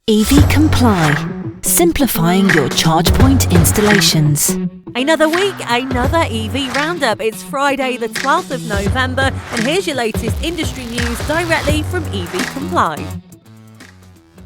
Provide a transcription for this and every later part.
EV Comply, simplifying your charge point installations. Another week, another EV roundup. It's Friday the 12th of November, and here's your latest industry news directly from EV Comply.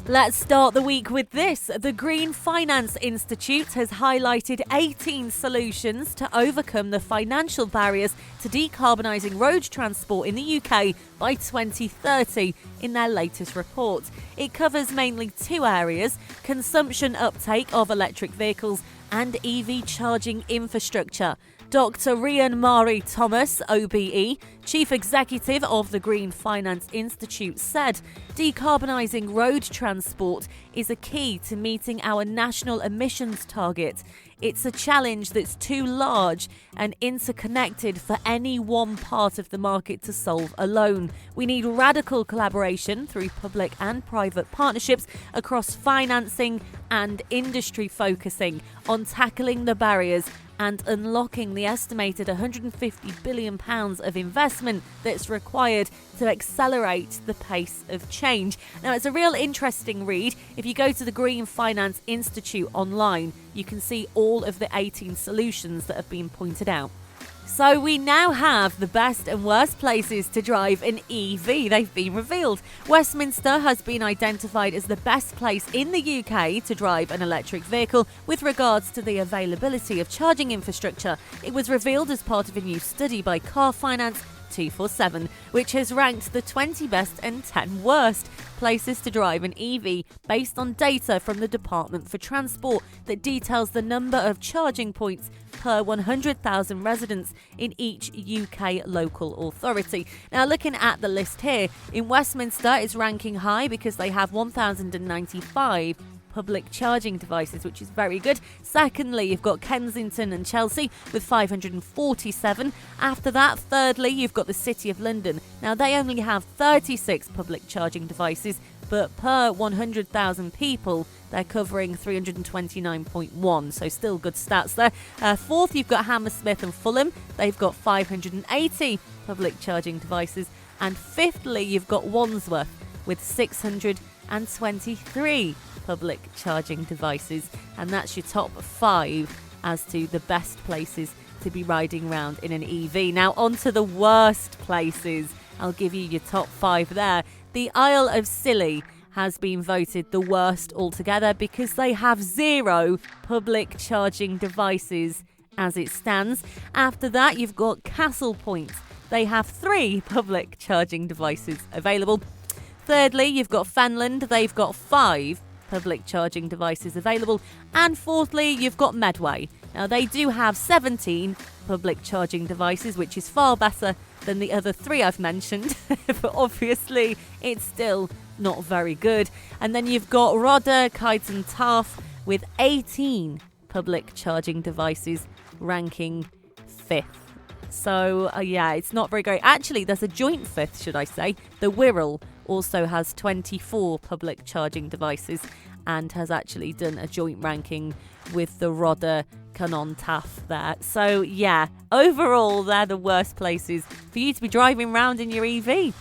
Let's start the week with this. The Green Finance Institute has highlighted 18 solutions to overcome the financial barriers to decarbonising road transport in the UK by 2030 in their latest report. It covers mainly two areas: consumption uptake of electric vehicles and EV charging infrastructure. Dr. Rian Mari Thomas, OBE, Chief Executive of the Green Finance Institute, said decarbonising road transport is a key to meeting our national emissions target. It's a challenge that's too large and interconnected for any one part of the market to solve alone. We need radical collaboration through public and private partnerships across financing and industry, focusing on tackling the barriers and unlocking the estimated £150 billion of investment that's required to accelerate the pace of change. Now, it's a real interesting read. If you go to the Green Finance Institute online, you can see all of the 18 solutions that have been pointed out. So we now have the best and worst places to drive an EV. They've been revealed. Westminster has been identified as the best place in the UK to drive an electric vehicle with regards to the availability of charging infrastructure. It was revealed as part of a new study by Car Finance 247, which has ranked the 20 best and 10 worst places to drive an EV based on data from the Department for Transport that details the number of charging points per 100,000 residents in each UK local authority. Now, looking at the list here, in Westminster it's ranking high because they have 1,095 public charging devices, which is very good. Secondly, you've got Kensington and Chelsea with 547. After that, thirdly, you've got the City of London. Now, they only have 36 public charging devices, but per 100,000 people, they're covering 329.1, so still good stats there. Fourth, you've got Hammersmith and Fulham. They've got 580 public charging devices. And fifthly, you've got Wandsworth with 623 public charging devices, and that's your top 5 as to the best places to be riding around in an EV. Now, on to the worst places. I'll give you your top 5 there. The Isle of Scilly has been voted the worst altogether because they have 0 public charging devices as it stands. After that, you've got Castle Point. They have 3 public charging devices available. Thirdly, you've got Fenland. They've got 5 public charging devices available. And fourthly, you've got Medway. Now, they do have 17 public charging devices, which is far better than the other 3 I've mentioned, but obviously it's still not very good. And then you've got Rodder, Kite and Taff with 18 public charging devices, ranking 5th. So, yeah, it's not very great. Actually, there's a joint 5th, should I say. The Wirral also has 24 public charging devices and has actually done a joint ranking with the Rodder, Canon, Taff there. So, yeah, overall, they're the worst places for you to be driving around in your EV.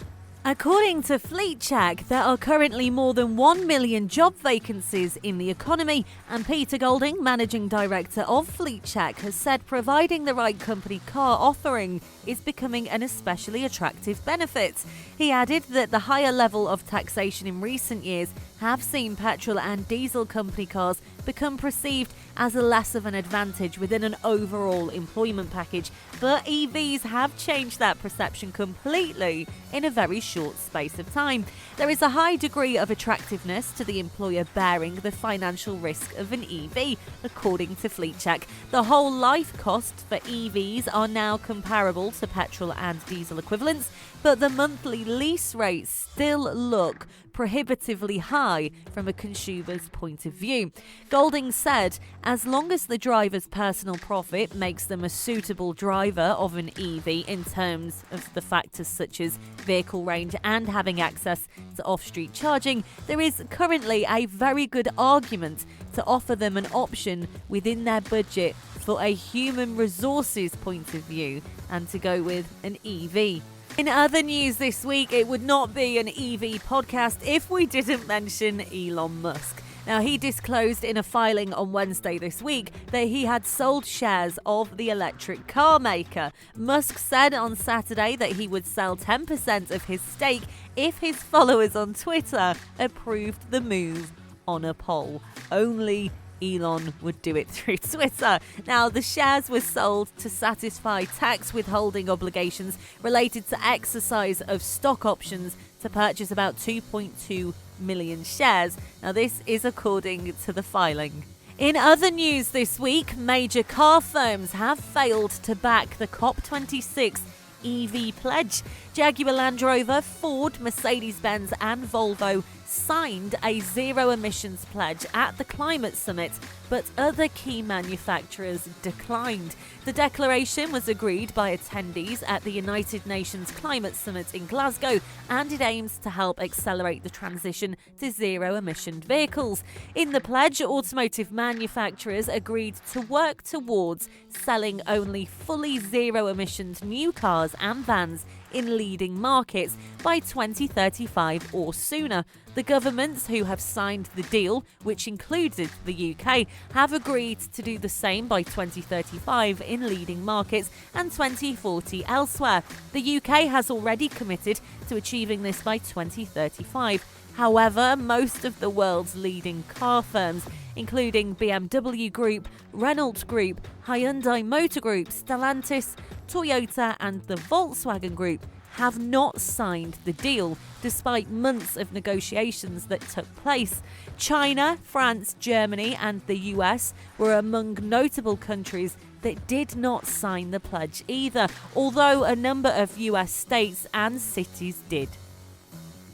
According to Fleet Check, there are currently more than 1 million job vacancies in the economy, and Peter Golding, Managing Director of Fleet Check, has said providing the right company car offering is becoming an especially attractive benefit. He added that the higher level of taxation in recent years have seen petrol and diesel company cars become perceived as less of an advantage within an overall employment package, but EVs have changed that perception completely in a very short space of time. There is a high degree of attractiveness to the employer bearing the financial risk of an EV, according to Fleet Check. The whole life costs for EVs are now comparable to petrol and diesel equivalents, but the monthly lease rates still look prohibitively high from a consumer's point of view. Golding said, as long as the driver's personal profit makes them a suitable driver of an EV in terms of the factors such as vehicle range and having access to off-street charging, there is currently a very good argument to offer them an option within their budget for a human resources point of view and to go with an EV. In other news this week, it would not be an EV podcast if we didn't mention Elon Musk. Now, he disclosed in a filing on Wednesday this week that he had sold shares of the electric car maker. Musk said on Saturday that he would sell 10% of his stake if his followers on Twitter approved the move on a poll. Only Elon would do it through Twitter. Now, the shares were sold to satisfy tax withholding obligations related to exercise of stock options to purchase about 2.2 million shares. Now, this is according to the filing. In other news this week, major car firms have failed to back the COP26 EV pledge. Jaguar Land Rover, Ford, Mercedes-Benz and Volvo signed a zero emissions pledge at the climate summit, but other key manufacturers declined. The declaration was agreed by attendees at the United Nations Climate Summit in Glasgow, and it aims to help accelerate the transition to zero-emission vehicles. In the pledge, automotive manufacturers agreed to work towards selling only fully zero-emissions new cars and vans in leading markets by 2035 or sooner. The governments who have signed the deal, which included the UK, have agreed to do the same by 2035 in leading markets and 2040 elsewhere. The UK has already committed to achieving this by 2035. However, most of the world's leading car firms, including BMW Group, Renault Group, Hyundai Motor Group, Stellantis, Toyota and the Volkswagen Group, have not signed the deal, despite months of negotiations that took place. China, France, Germany and the US were among notable countries that did not sign the pledge either, although a number of US states and cities did.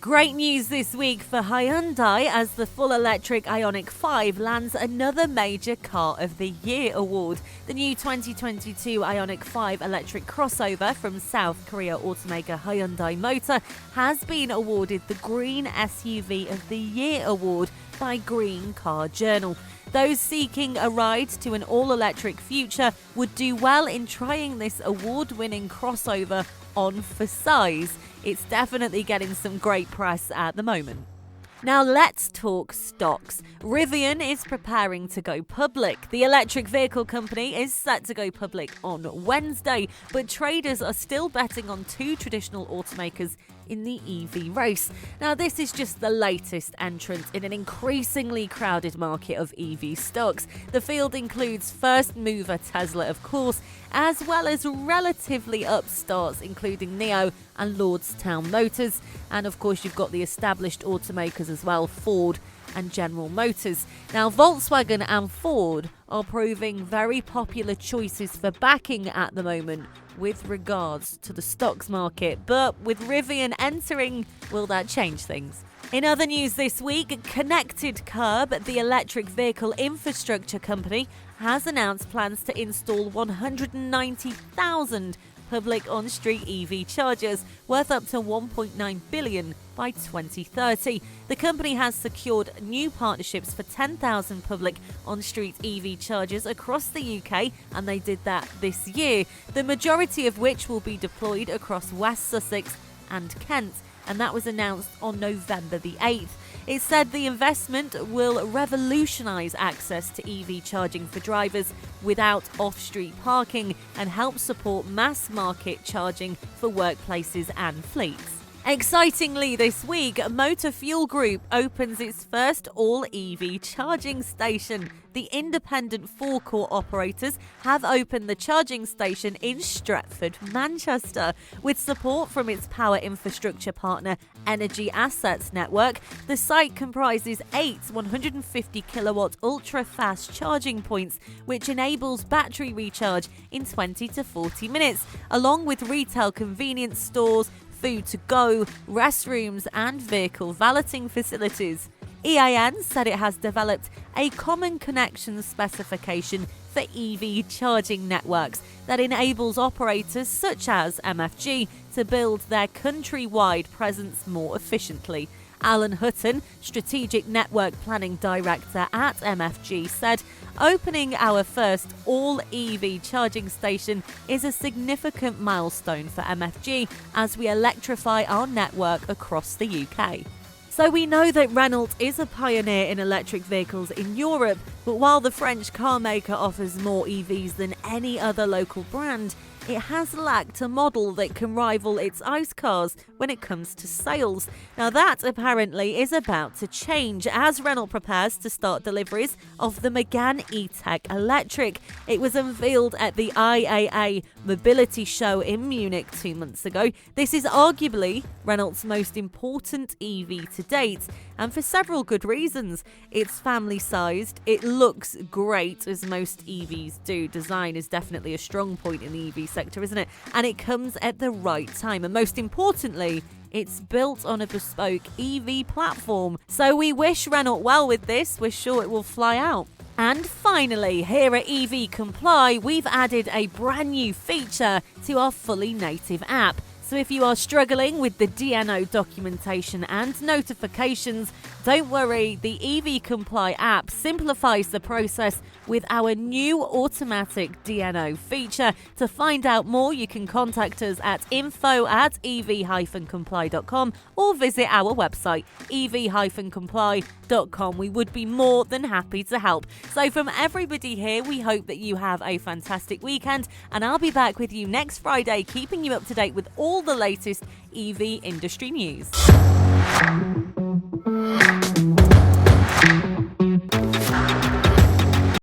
Great news this week for Hyundai as the full-electric Ioniq 5 lands another major Car of the Year award. The new 2022 Ioniq 5 electric crossover from South Korea automaker Hyundai Motor has been awarded the Green SUV of the Year award by Green Car Journal. Those seeking a ride to an all-electric future would do well in trying this award-winning crossover on for size. It's definitely getting some great press at the moment. Now let's talk stocks. Rivian is preparing to go public. The electric vehicle company is set to go public on Wednesday, but traders are still betting on two traditional automakers in the EV race. Now, this is just the latest entrant in an increasingly crowded market of EV stocks. The field includes first mover Tesla, of course, as well as relatively upstarts including NIO and Lordstown Motors. And of course, you've got the established automakers as well, Ford and General Motors. Now, Volkswagen and Ford are proving very popular choices for backing at the moment with regards to the stocks market. But with Rivian entering, will that change things? In other news this week, Connected Kerb, the electric vehicle infrastructure company, has announced plans to install 190,000 public on-street EV chargers worth up to 1.9 billion by 2030. The company has secured new partnerships for 10,000 public on-street EV chargers across the UK, and they did that this year, the majority of which will be deployed across West Sussex and Kent, and that was announced on November the 8th. It said the investment will revolutionise access to EV charging for drivers without off-street parking and help support mass market charging for workplaces and fleets. Excitingly this week, Motor Fuel Group opens its first all-EV charging station. The independent forecourt operators have opened the charging station in Stretford, Manchester. With support from its power infrastructure partner Energy Assets Network, the site comprises 8 150-kilowatt ultra-fast charging points, which enables battery recharge in 20 to 40 minutes, along with retail convenience stores, food to go, restrooms and vehicle valeting facilities. EIN said it has developed a common connection specification for EV charging networks that enables operators such as MFG to build their countrywide presence more efficiently. Alan Hutton, Strategic Network Planning Director at MFG, said, "Opening our first all-EV charging station is a significant milestone for MFG as we electrify our network across the UK." So we know that Renault is a pioneer in electric vehicles in Europe, but while the French car maker offers more EVs than any other local brand, it has lacked a model that can rival its ICE cars when it comes to sales. Now that apparently is about to change as Renault prepares to start deliveries of the Megane E-Tech Electric. It was unveiled at the IAA Mobility Show in Munich 2 months ago. This is arguably Renault's most important EV to date, and for several good reasons. It's family-sized, it looks great as most EVs do. Design is definitely a strong point in the EV sector, isn't it? And it comes at the right time, and most importantly, it's built on a bespoke EV platform. So we wish Renault well with this. We're sure it will fly out. And finally, here at EV Comply, we've added a brand new feature to our fully native app. So if you are struggling with the DNO documentation and notifications, don't worry, the EV Comply app simplifies the process with our new automatic DNO feature. To find out more, you can contact us at info@ev-comply.com or visit our website, ev-comply.com. We would be more than happy to help. So from everybody here, we hope that you have a fantastic weekend, and I'll be back with you next Friday, keeping you up to date with all the latest EV industry news.